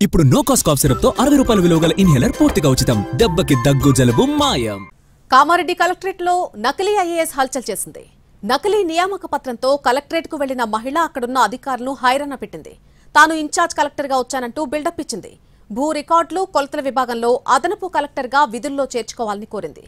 ఇప్పుడు no cost cough syrup తో 60 రూపాయల విలువ గల ఇన్హేలర్ పూర్తిగా ఉచితం. దెబ్బకి దగ్గు జలుబు మాయం. కామారెడ్డి కలెక్టరేట్ లో నకిలీ ఐఏఎస్ హల్చల్ చేసింది. నకిలీ నియామక పత్రంతో కలెక్టరేట్ కు వెళ్లిన మహిళ అక్కడున్న అధికారులను హైరాణ పెట్టింది. తాను ఇన్ఛార్జ్ కలెక్టర్ గా వచ్చానంటూ బిల్డప్ ఇచ్చింది. భూ రికార్డులు కొలతల విభాగంలో అదనపు కలెక్టర్ గా విధుల్లో చేర్చుకోవాలని కోరింది.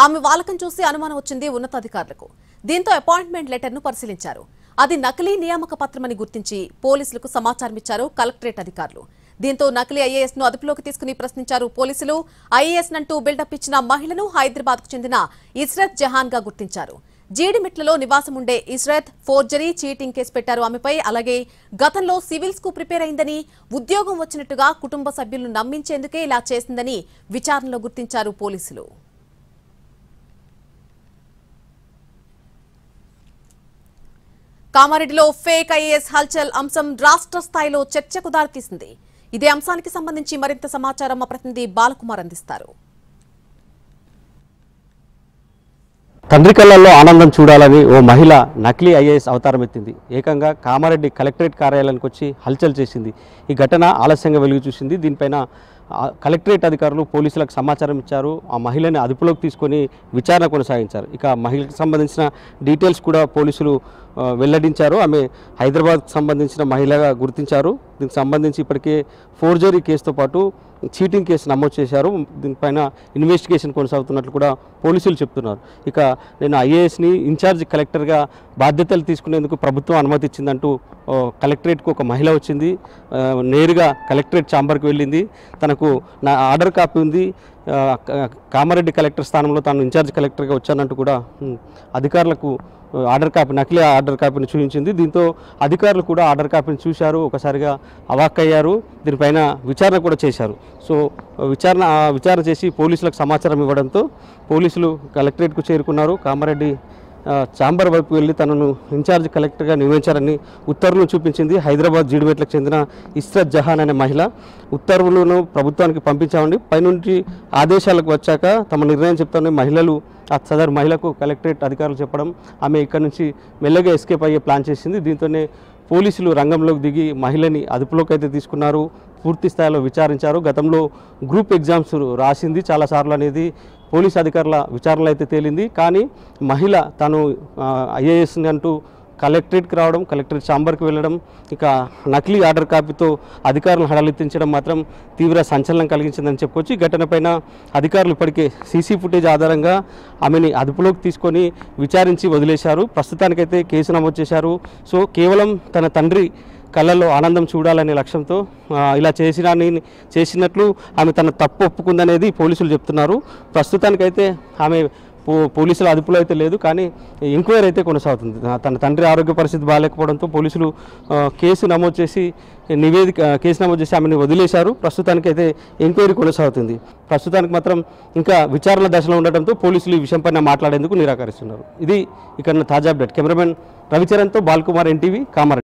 ఆమె వాలకం చూసి అనుమానం వచ్చింది ఉన్నతాధికారులకు. దీంతో అపాయింట్మెంట్ లెటర్ ను పరిశీలించారు. అది నకిలీ నియామక పత్రమని గుర్తించి పోలీసులకు సమాచారం ఇచ్చారు కలెక్టరేట్ అధికారులు. దీంతో నకిలీ ఐఏఎస్ ను అదుపులోకి తీసుకుని ప్రశ్నించారు పోలీసులు. ఐఏఎస్ నంటూ బిల్డప్ ఇచ్చిన మహిళను హైదరాబాద్ కు చెందిన ఇస్రత్ జహాన్ గా గుర్తించారు. జీడిమిట్లలో నివాసం ఉండే ఇస్రత్ ఫోర్జరీ చీటింగ్ కేసు పెట్టారు ఆమెపై. అలాగే గతంలో సివిల్స్ కు ప్రిపేర్ అయిందని, ఉద్యోగం వచ్చినట్టుగా కుటుంబ సభ్యులను నమ్మించేందుకే ఇలా చేసిందని విచారణలో గుర్తించారు పోలీసులు. కామారెడ్డిలో ఫేక్ ఐఏఎస్ హల్చల్ అంశం రాష్ట్ర స్థాయిలో చర్చకు దారితీసింది. ఇదే అంశానికి సంబంధించి మరింత సమాచారం మా ప్రతినిధి బాలకుమార్ అందిస్తారు. తండ్రి కళ్ళల్లో ఆనందం చూడాలని ఓ మహిళ నకిలీ ఐఏఎస్ అవతారం ఎత్తింది. ఏకంగా కామారెడ్డి కలెక్టరేట్ కార్యాలయానికి వచ్చి హల్చల్ చేసింది. ఈ ఘటన ఆలస్యంగా వెలుగు చూసింది. దీనిపైన కలెక్టరేట్ అధికారులు పోలీసులకు సమాచారం ఇచ్చారు. ఆ మహిళని అదుపులోకి తీసుకొని విచారణ కొనసాగించారు. ఇక మహిళకు సంబంధించిన డీటెయిల్స్ కూడా పోలీసులు వెల్లడించారు. ఆమె హైదరాబాద్కు సంబంధించిన మహిళగా గుర్తించారు. దీనికి సంబంధించి ఇప్పటికే ఫోర్జరీ కేసుతో పాటు చీటింగ్ కేసు నమోదు చేశారు. దీనిపైన ఇన్వెస్టిగేషన్ కొనసాగుతున్నట్లు కూడా పోలీసులు చెప్తున్నారు. ఇక నేను ఐఏఎస్ని ఇన్ఛార్జ్ కలెక్టర్గా బాధ్యతలు తీసుకునేందుకు ప్రభుత్వం అనుమతి ఇచ్చిందంటూ కలెక్టరేట్కు ఒక మహిళ వచ్చింది. నేరుగా కలెక్టరేట్ ఛాంబర్కి వెళ్ళింది. తనకు నా ఆర్డర్ కాపీ ఉంది, కామారెడ్డి కలెక్టర్ స్థానంలో తాను ఇన్ఛార్జ్ కలెక్టర్గా వచ్చానంటూ కూడా అధికారులకు ఆర్డర్ కాపీ, నకిలీ ఆర్డర్ కాపీని చూపించింది. దీంతో అధికారులు కూడా ఆర్డర్ కాపీని చూశారు. ఒకసారిగా అవాక్కయ్యారు. దీనిపైన విచారణ కూడా చేశారు. సో విచారణ చేసి పోలీసులకు సమాచారం ఇవ్వడంతో పోలీసులు కలెక్టరేట్కు చేరుకున్నారు. కామారెడ్డి ఛాంబర్ వైపు వెళ్ళి తనను ఇన్ఛార్జ్ కలెక్టర్గా నియమించారని ఉత్తర్వులను చూపించింది. హైదరాబాద్ జీడిమెట్లకు చెందిన ఇస్రత్ జహాన్ అనే మహిళ ఉత్తర్వులను ప్రభుత్వానికి పంపించామండి. పైనుంచి ఆదేశాలకు వచ్చాక తమ నిర్ణయం చెప్తామని మహిళలు సదరు మహిళకు కలెక్టరేట్ అధికారులు చెప్పడం, ఆమె ఇక్కడ నుంచి మెల్లగా ఎస్కేప్ అయ్యే ప్లాన్ చేసింది. దీంతోనే పోలీసులు రంగంలోకి దిగి మహిళని అదుపులోకి అయితే తీసుకున్నారు. పూర్తి స్థాయిలో విచారించారు. గతంలో గ్రూప్ ఎగ్జామ్స్ రాసింది చాలాసార్లు అనేది పోలీసు అధికారుల విచారణలో అయితే తేలింది. కానీ మహిళ తాను ఐఏఎస్ని అంటూ కలెక్టరేట్కి రావడం, కలెక్టరేట్ ఛాంబర్కి వెళ్ళడం, ఇక నకిలీ ఆర్డర్ కాపీతో అధికారులను హడలెత్తించడం మాత్రం తీవ్ర సంచలనం కలిగించిందని చెప్పుకోవచ్చు. ఈ ఘటనపైన అధికారులు ఇప్పటికే సీసీ ఫుటేజ్ ఆధారంగా ఆమెని అదుపులోకి తీసుకొని విచారించి వదిలేశారు. ప్రస్తుతానికైతే కేసు నమోదు చేశారు. సో కేవలం తన తండ్రి కళ్ళల్లో ఆనందం చూడాలనే లక్ష్యంతో ఇలా చేసినట్లు ఆమె తన తప్పు ఒప్పుకుందనేది పోలీసులు చెప్తున్నారు. ప్రస్తుతానికైతే ఆమె పోలీసుల అదుపులో అయితే లేదు, కానీ ఎంక్వైరీ అయితే కొనసాగుతుంది. తన తండ్రి ఆరోగ్య పరిస్థితి బాగాలేకపోవడంతో పోలీసులు కేసు నమోదు చేసి ఆమెను వదిలేశారు. ప్రస్తుతానికైతే ఎంక్వైరీ కొనసాగుతుంది. ప్రస్తుతానికి మాత్రం ఇంకా విచారణ దశలో ఉండటంతో పోలీసులు ఈ విషయంపైన మాట్లాడేందుకు నిరాకరిస్తున్నారు. ఇది ఇక్కడ తాజా అప్డేట్. కెమెరామెన్ రవిచరణ్తో బాలకుమార్, ఎన్టీవీ, కామారెడ్డి.